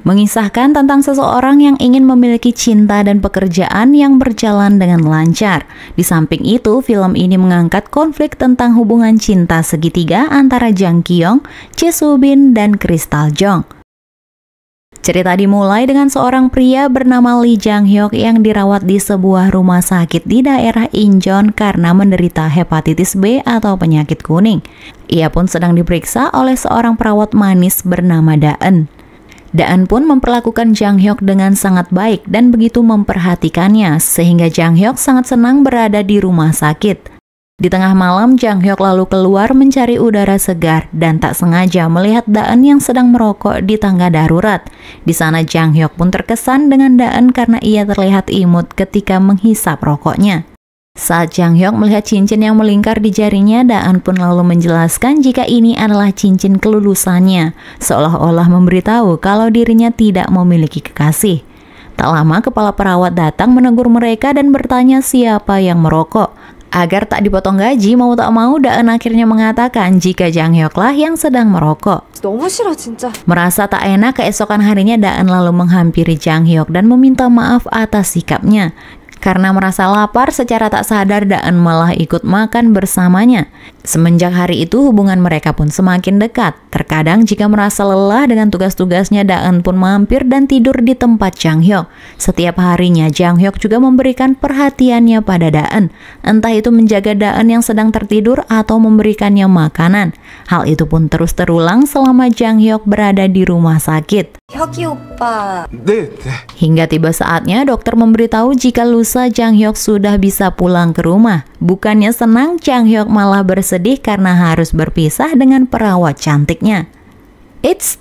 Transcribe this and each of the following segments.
Mengisahkan tentang seseorang yang ingin memiliki cinta dan pekerjaan yang berjalan dengan lancar. Di samping itu, film ini mengangkat konflik tentang hubungan cinta segitiga antara Jang Ki-young, Choi Soo-bin, dan Crystal Jung. Cerita dimulai dengan seorang pria bernama Lee Jang-hyuk yang dirawat di sebuah rumah sakit di daerah Incheon karena menderita hepatitis B atau penyakit kuning. Ia pun sedang diperiksa oleh seorang perawat manis bernama Da-eun. Da-eun pun memperlakukan Jang-hyuk dengan sangat baik dan begitu memperhatikannya, sehingga Jang-hyuk sangat senang berada di rumah sakit. Di tengah malam, Jang-hyuk lalu keluar mencari udara segar dan tak sengaja melihat Da-eun yang sedang merokok di tangga darurat. Di sana Jang-hyuk pun terkesan dengan Da-eun karena ia terlihat imut ketika menghisap rokoknya. Saat Jang-hyuk melihat cincin yang melingkar di jarinya, Da-eun pun lalu menjelaskan jika ini adalah cincin kelulusannya, seolah-olah memberitahu kalau dirinya tidak memiliki kekasih. Tak lama kepala perawat datang menegur mereka dan bertanya siapa yang merokok. Agar tak dipotong gaji, mau tak mau Da-eun akhirnya mengatakan jika Jang-hyuk lah yang sedang merokok. Merasa tak enak, keesokan harinya Da-eun lalu menghampiri Jang-hyuk dan meminta maaf atas sikapnya. Karena merasa lapar, secara tak sadar Da-eun malah ikut makan bersamanya. Semenjak hari itu hubungan mereka pun semakin dekat. Terkadang jika merasa lelah dengan tugas-tugasnya, Da-eun pun mampir dan tidur di tempat Jang-hyuk. Setiap harinya Jang-hyuk juga memberikan perhatiannya pada Da-eun. Entah itu menjaga Da-eun yang sedang tertidur atau memberikannya makanan. Hal itu pun terus terulang selama Jang-hyuk berada di rumah sakit. Hingga tiba saatnya dokter memberitahu jika lusa Jang-hyuk sudah bisa pulang ke rumah. Bukannya senang, Jang-hyuk malah bersedih karena harus berpisah dengan perawat cantiknya.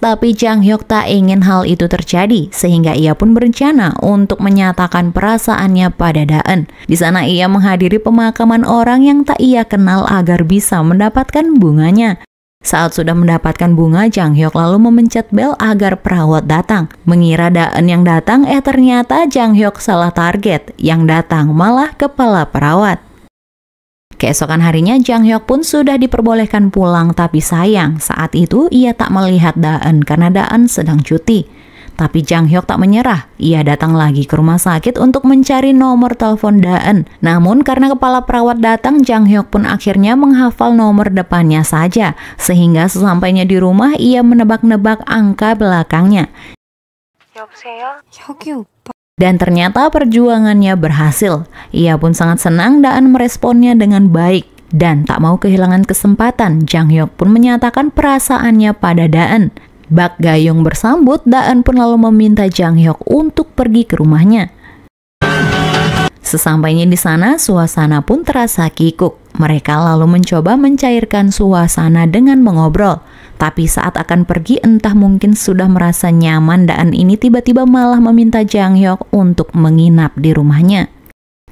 Tapi Jang-hyuk tak ingin hal itu terjadi, sehingga ia pun berencana untuk menyatakan perasaannya pada Da-eun. Di sana ia menghadiri pemakaman orang yang tak ia kenal agar bisa mendapatkan bunganya. Saat sudah mendapatkan bunga, Jang-hyuk lalu memencet bel agar perawat datang. Mengira Da-eun yang datang, ternyata Jang-hyuk salah target. Yang datang malah kepala perawat. Keesokan harinya Jang-hyuk pun sudah diperbolehkan pulang, tapi sayang saat itu ia tak melihat Da-eun karena Da-eun sedang cuti. Tapi Jang-hyuk tak menyerah, ia datang lagi ke rumah sakit untuk mencari nomor telepon Da-eun. Namun karena kepala perawat datang, Jang-hyuk pun akhirnya menghafal nomor depannya saja, sehingga sesampainya di rumah ia menebak-nebak angka belakangnya. Dan ternyata perjuangannya berhasil. Ia pun sangat senang Dan meresponnya dengan baik. Dan tak mau kehilangan kesempatan, Jang-hyuk pun menyatakan perasaannya pada Da-eun. Bak gayung bersambut, Da-eun pun lalu meminta Jang-hyuk untuk pergi ke rumahnya. Sesampainya di sana, suasana pun terasa kikuk. Mereka lalu mencoba mencairkan suasana dengan mengobrol. Tapi saat akan pergi, entah mungkin sudah merasa nyaman, Da-eun ini tiba-tiba malah meminta Jang-hyuk untuk menginap di rumahnya.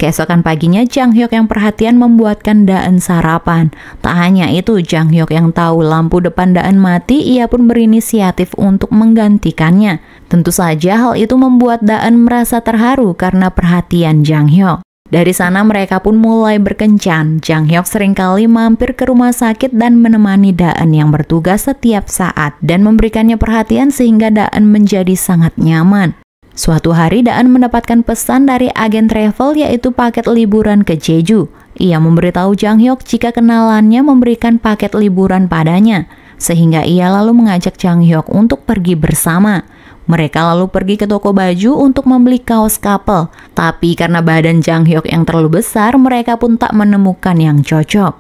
Keesokan paginya, Jang-hyuk yang perhatian membuatkan Da-eun sarapan. Tak hanya itu, Jang-hyuk yang tahu lampu depan Da-eun mati, ia pun berinisiatif untuk menggantikannya. Tentu saja hal itu membuat Da-eun merasa terharu karena perhatian Jang-hyuk. Dari sana mereka pun mulai berkencan. Jang-hyuk seringkali mampir ke rumah sakit dan menemani Da-eun yang bertugas setiap saat dan memberikannya perhatian sehingga Da-eun menjadi sangat nyaman. Suatu hari Da-eun mendapatkan pesan dari agen travel yaitu paket liburan ke Jeju. Ia memberitahu Jang-hyuk jika kenalannya memberikan paket liburan padanya, sehingga ia lalu mengajak Jang-hyuk untuk pergi bersama. Mereka lalu pergi ke toko baju untuk membeli kaos couple, tapi karena badan Jang-hyuk yang terlalu besar, mereka pun tak menemukan yang cocok.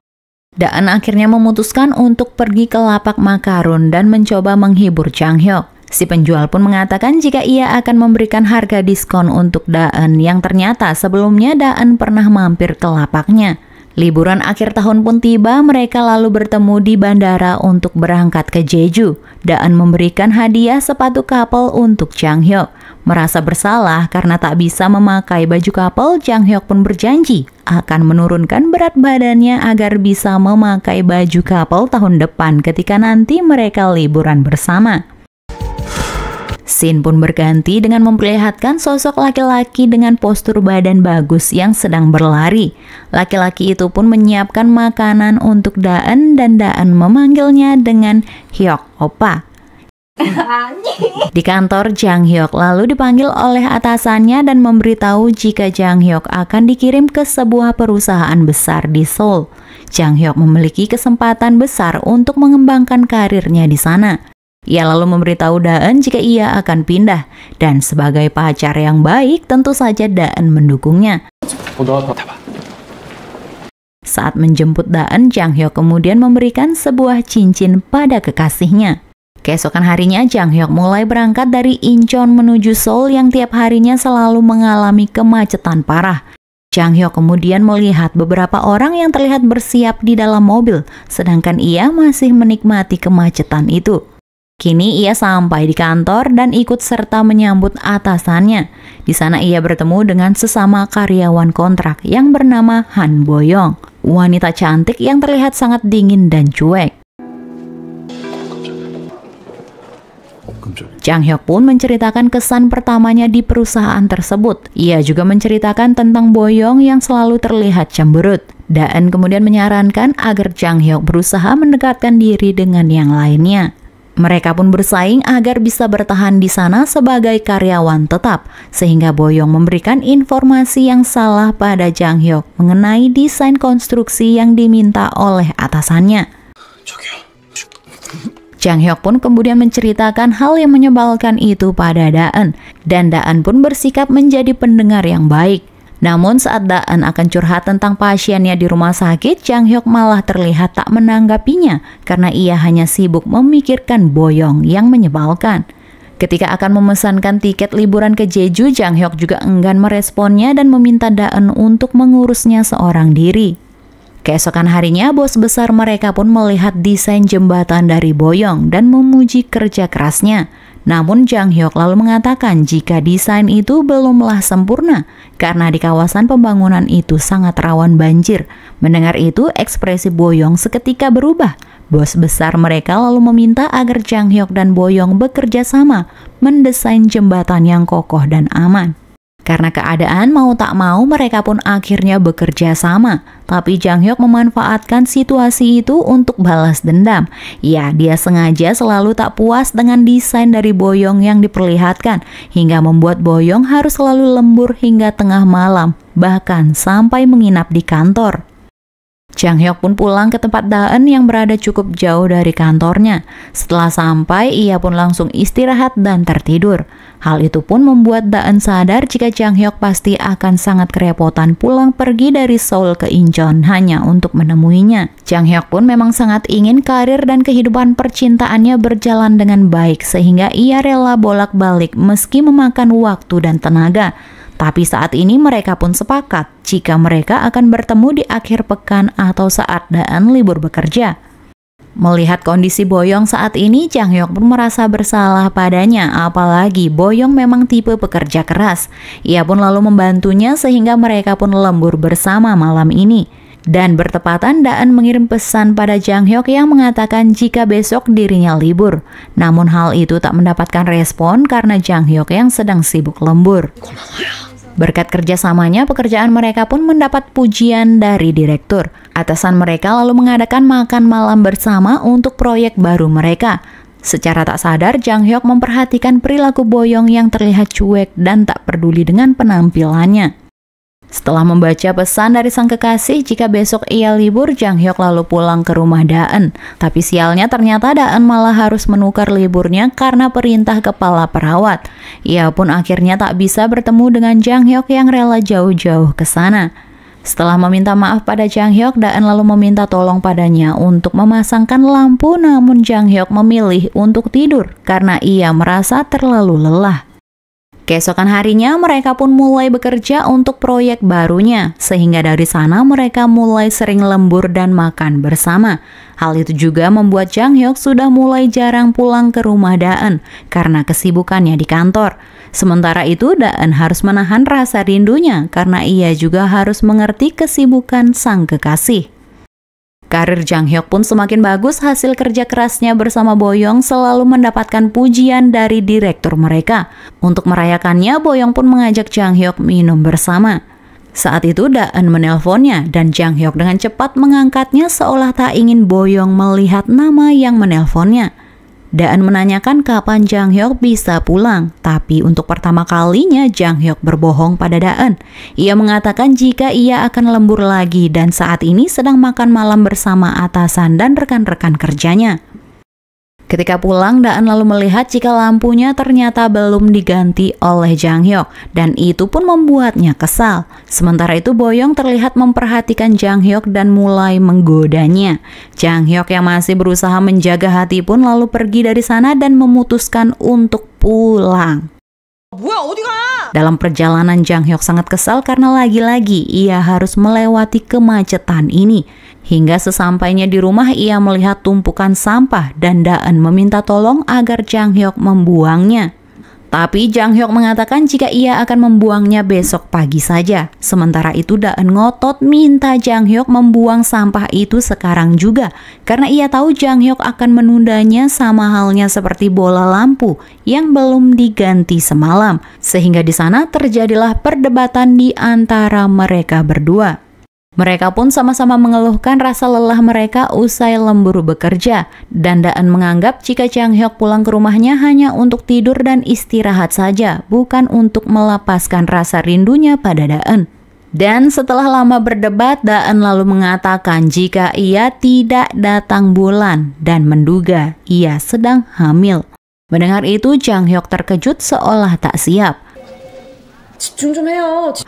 Da-eun akhirnya memutuskan untuk pergi ke lapak makarun dan mencoba menghibur Jang-hyuk. Si penjual pun mengatakan jika ia akan memberikan harga diskon untuk Da-eun yang ternyata sebelumnya Da-eun pernah mampir ke lapaknya. Liburan akhir tahun pun tiba, mereka lalu bertemu di bandara untuk berangkat ke Jeju. Da-eun memberikan hadiah sepatu couple untuk Jang-hyuk. Merasa bersalah karena tak bisa memakai baju couple, Jang-hyuk pun berjanji akan menurunkan berat badannya agar bisa memakai baju couple tahun depan ketika nanti mereka liburan bersama. Scene pun berganti dengan memperlihatkan sosok laki-laki dengan postur badan bagus yang sedang berlari. Laki-laki itu pun menyiapkan makanan untuk Daen dan Daen memanggilnya dengan Hyuk Oppa. Di kantor, Jang Hyuk lalu dipanggil oleh atasannya dan memberitahu jika Jang Hyuk akan dikirim ke sebuah perusahaan besar di Seoul. Jang Hyuk memiliki kesempatan besar untuk mengembangkan karirnya di sana. Ia lalu memberitahu Daen jika ia akan pindah, dan sebagai pacar yang baik tentu saja Daen mendukungnya. Saat menjemput Daen, Jang Hyuk kemudian memberikan sebuah cincin pada kekasihnya. Keesokan harinya, Jang Hyuk mulai berangkat dari Incheon menuju Seoul yang tiap harinya selalu mengalami kemacetan parah. Jang Hyuk kemudian melihat beberapa orang yang terlihat bersiap di dalam mobil, sedangkan ia masih menikmati kemacetan itu. Kini ia sampai di kantor dan ikut serta menyambut atasannya. Di sana ia bertemu dengan sesama karyawan kontrak yang bernama Han Boyong, wanita cantik yang terlihat sangat dingin dan cuek. Jang Hyuk pun menceritakan kesan pertamanya di perusahaan tersebut. Ia juga menceritakan tentang Boyong yang selalu terlihat cemberut. Daen kemudian menyarankan agar Jang Hyuk berusaha mendekatkan diri dengan yang lainnya. Mereka pun bersaing agar bisa bertahan di sana sebagai karyawan tetap, sehingga Boyong memberikan informasi yang salah pada Jang Hyuk mengenai desain konstruksi yang diminta oleh atasannya. Jang Hyuk pun kemudian menceritakan hal yang menyebalkan itu pada Daen, dan Daen pun bersikap menjadi pendengar yang baik. Namun saat Daen akan curhat tentang pasiennya di rumah sakit, Jang Hyuk malah terlihat tak menanggapinya karena ia hanya sibuk memikirkan Boyong yang menyebalkan. Ketika akan memesankan tiket liburan ke Jeju, Jang Hyuk juga enggan meresponnya dan meminta Daen untuk mengurusnya seorang diri. Keesokan harinya, bos besar mereka pun melihat desain jembatan dari Boyong dan memuji kerja kerasnya. Namun Jang Hyuk lalu mengatakan jika desain itu belumlah sempurna karena di kawasan pembangunan itu sangat rawan banjir. Mendengar itu, ekspresi Boyong seketika berubah. Bos besar mereka lalu meminta agar Jang Hyuk dan Boyong bekerja sama mendesain jembatan yang kokoh dan aman. Karena keadaan mau tak mau, mereka pun akhirnya bekerja sama. Tapi Jang Hyuk memanfaatkan situasi itu untuk balas dendam. Ya, dia sengaja selalu tak puas dengan desain dari Boyong yang diperlihatkan, hingga membuat Boyong harus selalu lembur hingga tengah malam, bahkan sampai menginap di kantor. Jang Hyuk pun pulang ke tempat Daen yang berada cukup jauh dari kantornya. Setelah sampai, ia pun langsung istirahat dan tertidur. Hal itu pun membuat Daen sadar jika Jang Hyuk pasti akan sangat kerepotan pulang pergi dari Seoul ke Incheon hanya untuk menemuinya. Jang Hyuk pun memang sangat ingin karir dan kehidupan percintaannya berjalan dengan baik sehingga ia rela bolak-balik meski memakan waktu dan tenaga. Tapi saat ini mereka pun sepakat jika mereka akan bertemu di akhir pekan atau saat Daen libur bekerja. Melihat kondisi Boyong saat ini, Jang Hyuk pun merasa bersalah padanya, apalagi Boyong memang tipe pekerja keras. Ia pun lalu membantunya sehingga mereka pun lembur bersama malam ini. Dan bertepatan Daen mengirim pesan pada Jang Hyuk yang mengatakan jika besok dirinya libur. Namun hal itu tak mendapatkan respon karena Jang Hyuk yang sedang sibuk lembur. Berkat kerjasamanya, pekerjaan mereka pun mendapat pujian dari direktur. Atasan mereka lalu mengadakan makan malam bersama untuk proyek baru mereka. Secara tak sadar, Jang Hyuk memperhatikan perilaku Boyong yang terlihat cuek dan tak peduli dengan penampilannya. Setelah membaca pesan dari sang kekasih jika besok ia libur, Jang Hyuk lalu pulang ke rumah Daen. Tapi sialnya ternyata Daen malah harus menukar liburnya karena perintah kepala perawat. Ia pun akhirnya tak bisa bertemu dengan Jang Hyuk yang rela jauh-jauh ke sana. Setelah meminta maaf pada Jang Hyuk, Daen lalu meminta tolong padanya untuk memasangkan lampu, namun Jang Hyuk memilih untuk tidur karena ia merasa terlalu lelah. Keesokan harinya mereka pun mulai bekerja untuk proyek barunya, sehingga dari sana mereka mulai sering lembur dan makan bersama. Hal itu juga membuat Jang Hyuk sudah mulai jarang pulang ke rumah Daen karena kesibukannya di kantor. Sementara itu Daen harus menahan rasa rindunya karena ia juga harus mengerti kesibukan sang kekasih. Karir Jang Hyuk pun semakin bagus, hasil kerja kerasnya bersama Boyoung selalu mendapatkan pujian dari direktur mereka. Untuk merayakannya, Boyoung pun mengajak Jang Hyuk minum bersama. Saat itu Da-eun menelponnya dan Jang Hyuk dengan cepat mengangkatnya seolah tak ingin Boyoung melihat nama yang menelponnya. Da-eun menanyakan kapan Jang Hyuk bisa pulang, tapi untuk pertama kalinya Jang Hyuk berbohong pada Da-eun. Ia mengatakan jika ia akan lembur lagi dan saat ini sedang makan malam bersama atasan dan rekan-rekan kerjanya. Ketika pulang, Da-eun lalu melihat jika lampunya ternyata belum diganti oleh Jang Hyuk dan itu pun membuatnya kesal. Sementara itu Boyoung terlihat memperhatikan Jang Hyuk dan mulai menggodanya. Jang Hyuk yang masih berusaha menjaga hati pun lalu pergi dari sana dan memutuskan untuk pulang. Dalam perjalanan Jang Hyuk sangat kesal karena lagi-lagi ia harus melewati kemacetan ini. Hingga sesampainya di rumah ia melihat tumpukan sampah dan Da-eun meminta tolong agar Jang Hyuk membuangnya. Tapi Jang Hyuk mengatakan jika ia akan membuangnya besok pagi saja. Sementara itu Da-eun ngotot minta Jang Hyuk membuang sampah itu sekarang juga. Karena ia tahu Jang Hyuk akan menundanya sama halnya seperti bola lampu yang belum diganti semalam. Sehingga di sana terjadilah perdebatan di antara mereka berdua. Mereka pun sama-sama mengeluhkan rasa lelah mereka usai lembur bekerja. Dan Da-eun menganggap jika Jang Hyuk pulang ke rumahnya hanya untuk tidur dan istirahat saja, bukan untuk melepaskan rasa rindunya pada Da-eun. Dan setelah lama berdebat, Da-eun lalu mengatakan jika ia tidak datang bulan dan menduga ia sedang hamil. Mendengar itu, Jang Hyuk terkejut seolah tak siap.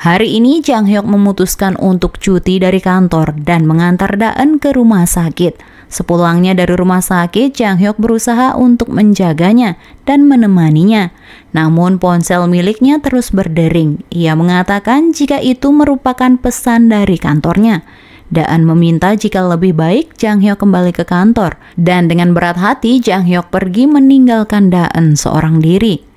Hari ini Jang Hyuk memutuskan untuk cuti dari kantor dan mengantar Da-eun ke rumah sakit. Sepulangnya dari rumah sakit, Jang Hyuk berusaha untuk menjaganya dan menemaninya. Namun ponsel miliknya terus berdering. Ia mengatakan jika itu merupakan pesan dari kantornya. Da-eun meminta jika lebih baik Jang Hyuk kembali ke kantor. Dan dengan berat hati Jang Hyuk pergi meninggalkan Da-eun seorang diri.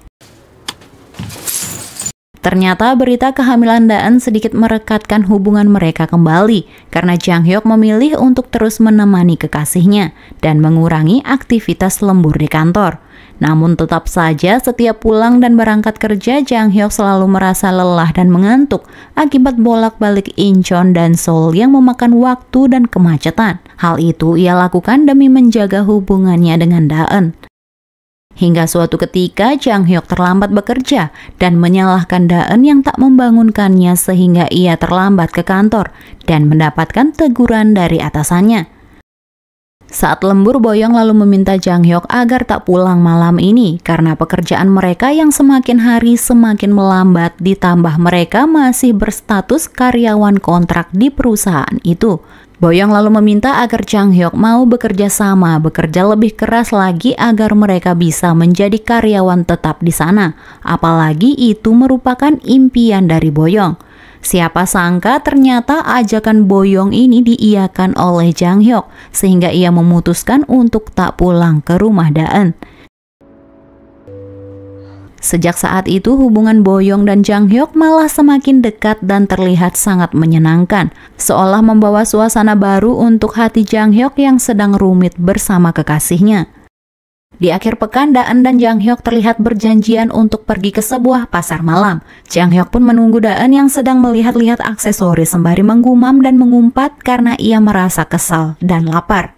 Ternyata berita kehamilan Da-eun sedikit merekatkan hubungan mereka kembali karena Jang Hyuk memilih untuk terus menemani kekasihnya dan mengurangi aktivitas lembur di kantor. Namun tetap saja setiap pulang dan berangkat kerja Jang Hyuk selalu merasa lelah dan mengantuk akibat bolak-balik Incheon dan Seoul yang memakan waktu dan kemacetan. Hal itu ia lakukan demi menjaga hubungannya dengan Da-eun. Hingga suatu ketika Jang Hyuk terlambat bekerja dan menyalahkan Da-eun yang tak membangunkannya sehingga ia terlambat ke kantor dan mendapatkan teguran dari atasannya. Saat lembur, Boyoung lalu meminta Jang Hyuk agar tak pulang malam ini karena pekerjaan mereka yang semakin hari semakin melambat ditambah mereka masih berstatus karyawan kontrak di perusahaan itu. Boyoung lalu meminta agar Jang Hyuk mau bekerja lebih keras lagi agar mereka bisa menjadi karyawan tetap di sana. Apalagi itu merupakan impian dari Boyoung. Siapa sangka ternyata ajakan Boyoung ini diiyakan oleh Jang Hyuk sehingga ia memutuskan untuk tak pulang ke rumah Da-eun. Sejak saat itu hubungan Boyoung dan Jang Hyuk malah semakin dekat dan terlihat sangat menyenangkan, seolah membawa suasana baru untuk hati Jang Hyuk yang sedang rumit bersama kekasihnya. Di akhir pekan, Da-eun dan Jang Hyuk terlihat berjanjian untuk pergi ke sebuah pasar malam. Jang Hyuk pun menunggu Da-eun yang sedang melihat-lihat aksesoris sembari menggumam dan mengumpat karena ia merasa kesal dan lapar.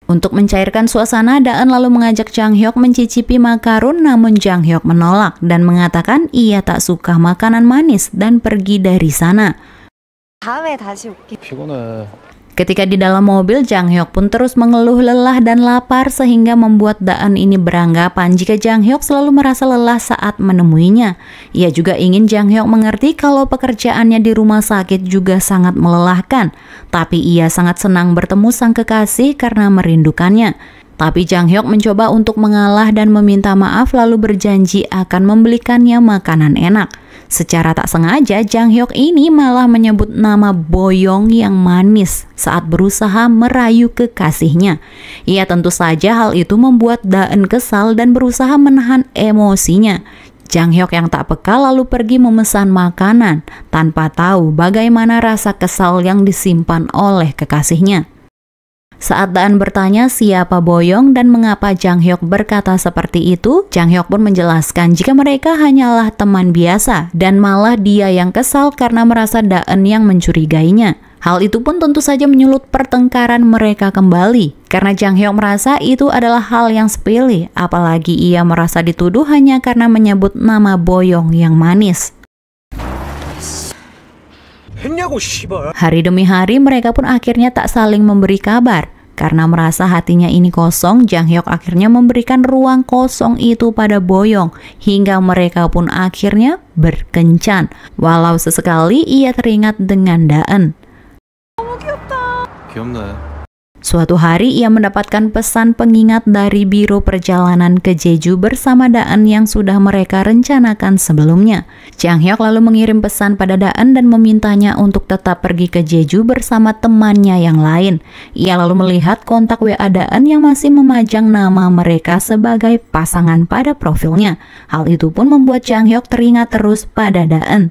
Untuk mencairkan suasana, Da-eun lalu mengajak Jang Hyuk mencicipi makarun, namun Jang Hyuk menolak dan mengatakan ia tak suka makanan manis dan pergi dari sana. Ketika di dalam mobil, Jang Hyuk pun terus mengeluh lelah dan lapar sehingga membuat Da-eun ini beranggapan jika Jang Hyuk selalu merasa lelah saat menemuinya. Ia juga ingin Jang Hyuk mengerti kalau pekerjaannya di rumah sakit juga sangat melelahkan. Tapi ia sangat senang bertemu sang kekasih karena merindukannya. Tapi Jang Hyuk mencoba untuk mengalah dan meminta maaf lalu berjanji akan membelikannya makanan enak. Secara tak sengaja, Jang Hyuk ini malah menyebut nama Boyoung yang manis saat berusaha merayu kekasihnya. Ia tentu saja hal itu membuat Da-eun kesal dan berusaha menahan emosinya. Jang Hyuk yang tak peka lalu pergi memesan makanan tanpa tahu bagaimana rasa kesal yang disimpan oleh kekasihnya. Saat Daan bertanya siapa Boyong dan mengapa Jang Hyuk berkata seperti itu, Jang Hyuk pun menjelaskan jika mereka hanyalah teman biasa dan malah dia yang kesal karena merasa Daan yang mencurigainya. Hal itu pun tentu saja menyulut pertengkaran mereka kembali karena Jang Hyuk merasa itu adalah hal yang sepele, apalagi ia merasa dituduh hanya karena menyebut nama Boyong yang manis. Hari demi hari mereka pun akhirnya tak saling memberi kabar. Karena merasa hatinya ini kosong, Jang Hyuk akhirnya memberikan ruang kosong itu pada Boyong hingga mereka pun akhirnya berkencan. Walau sesekali ia teringat dengan Daan. Suatu hari ia mendapatkan pesan pengingat dari biro perjalanan ke Jeju bersama Daan yang sudah mereka rencanakan sebelumnya. Jang Hyuk lalu mengirim pesan pada Daan dan memintanya untuk tetap pergi ke Jeju bersama temannya yang lain. Ia lalu melihat kontak WA Daan yang masih memajang nama mereka sebagai pasangan pada profilnya. Hal itu pun membuat Jang Hyuk teringat terus pada Daan.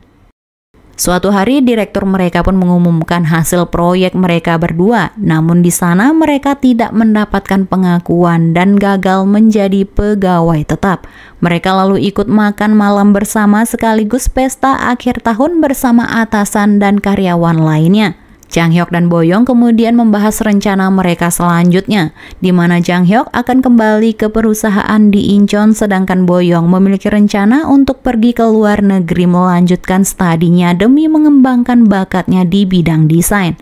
Suatu hari direktur mereka pun mengumumkan hasil proyek mereka berdua, namun di sana mereka tidak mendapatkan pengakuan dan gagal menjadi pegawai tetap. Mereka lalu ikut makan malam bersama sekaligus pesta akhir tahun bersama atasan dan karyawan lainnya. Jang Hyuk dan Boyong kemudian membahas rencana mereka selanjutnya, di mana Jang Hyuk akan kembali ke perusahaan di Incheon sedangkan Boyong memiliki rencana untuk pergi ke luar negeri melanjutkan studinya demi mengembangkan bakatnya di bidang desain.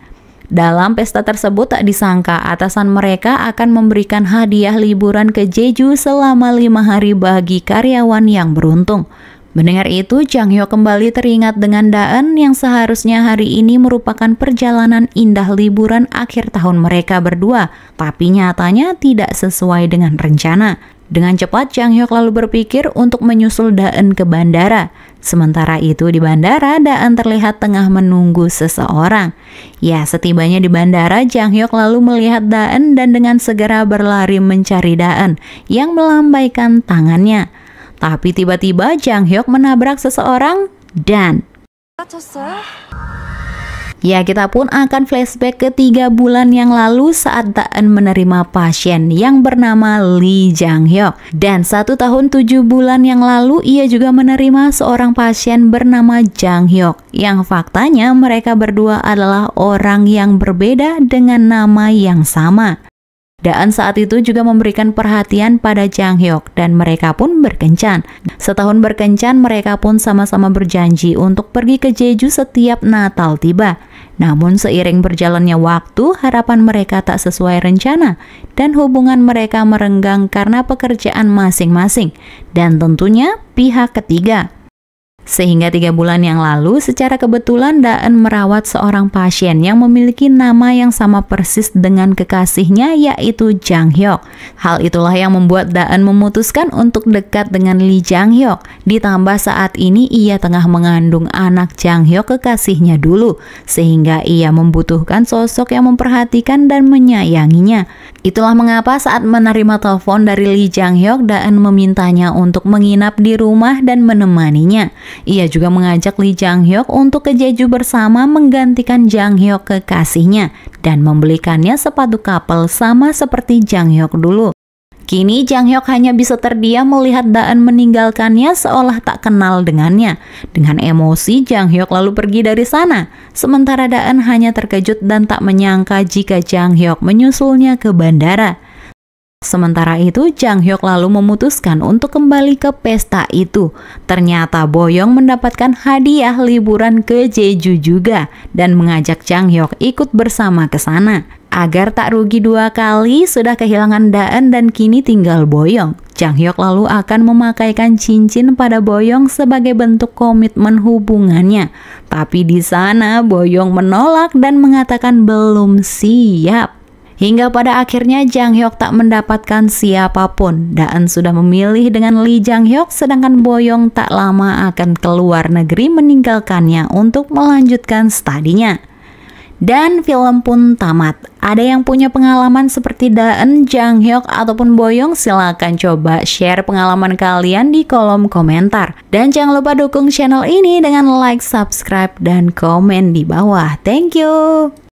Dalam pesta tersebut tak disangka atasan mereka akan memberikan hadiah liburan ke Jeju selama 5 hari bagi karyawan yang beruntung. Mendengar itu, Jang Hyuk kembali teringat dengan Daan yang seharusnya hari ini merupakan perjalanan indah liburan akhir tahun mereka berdua, tapi nyatanya tidak sesuai dengan rencana. Dengan cepat, Jang Hyuk lalu berpikir untuk menyusul Daan ke bandara. Sementara itu di bandara, Daan terlihat tengah menunggu seseorang. Ya, setibanya di bandara, Jang Hyuk lalu melihat Daan dan dengan segera berlari mencari Daan yang melambaikan tangannya. Tapi tiba-tiba Jang Hyuk menabrak seseorang dan ya, kita pun akan flashback ke 3 bulan yang lalu saat Daan menerima pasien yang bernama Lee Jang Hyuk. Dan 1 tahun 7 bulan yang lalu ia juga menerima seorang pasien bernama Jang Hyuk. Yang faktanya mereka berdua adalah orang yang berbeda dengan nama yang sama. Daan saat itu juga memberikan perhatian pada Jang Hyuk dan mereka pun berkencan. Setahun berkencan, mereka pun sama-sama berjanji untuk pergi ke Jeju setiap Natal tiba. Namun seiring berjalannya waktu, harapan mereka tak sesuai rencana dan hubungan mereka merenggang karena pekerjaan masing-masing dan tentunya pihak ketiga. Sehingga 3 bulan yang lalu, secara kebetulan Daan merawat seorang pasien yang memiliki nama yang sama persis dengan kekasihnya, yaitu Jang Hyuk. Hal itulah yang membuat Daan memutuskan untuk dekat dengan Lee Jang Hyuk. Ditambah saat ini ia tengah mengandung anak Jang Hyuk kekasihnya dulu, sehingga ia membutuhkan sosok yang memperhatikan dan menyayanginya. Itulah mengapa saat menerima telepon dari Lee Jang Hyuk, Daan memintanya untuk menginap di rumah dan menemaninya. Ia juga mengajak Lee Jang Hyuk untuk ke Jeju bersama menggantikan Jang Hyuk kekasihnya dan membelikannya sepatu couple sama seperti Jang Hyuk dulu. Kini Jang Hyuk hanya bisa terdiam melihat Daan meninggalkannya seolah tak kenal dengannya. Dengan emosi, Jang Hyuk lalu pergi dari sana. Sementara Daan hanya terkejut dan tak menyangka jika Jang Hyuk menyusulnya ke bandara. Sementara itu, Jang Hyuk lalu memutuskan untuk kembali ke pesta itu. Ternyata Boyong mendapatkan hadiah liburan ke Jeju juga dan mengajak Jang Hyuk ikut bersama ke sana. Agar tak rugi 2 kali, sudah kehilangan Daan dan kini tinggal Boyong. Jang Hyuk lalu akan memakaikan cincin pada Boyong sebagai bentuk komitmen hubungannya. Tapi di sana Boyong menolak dan mengatakan belum siap. Hingga pada akhirnya Jang Hyuk tak mendapatkan siapapun. Daan sudah memilih dengan Lee Jang Hyuk, sedangkan Boyong tak lama akan keluar negeri meninggalkannya untuk melanjutkan studinya. Dan film pun tamat. Ada yang punya pengalaman seperti Daan, Jang Hyuk, ataupun Boyong? Silahkan coba share pengalaman kalian di kolom komentar. Dan jangan lupa dukung channel ini dengan like, subscribe, dan komen di bawah. Thank you!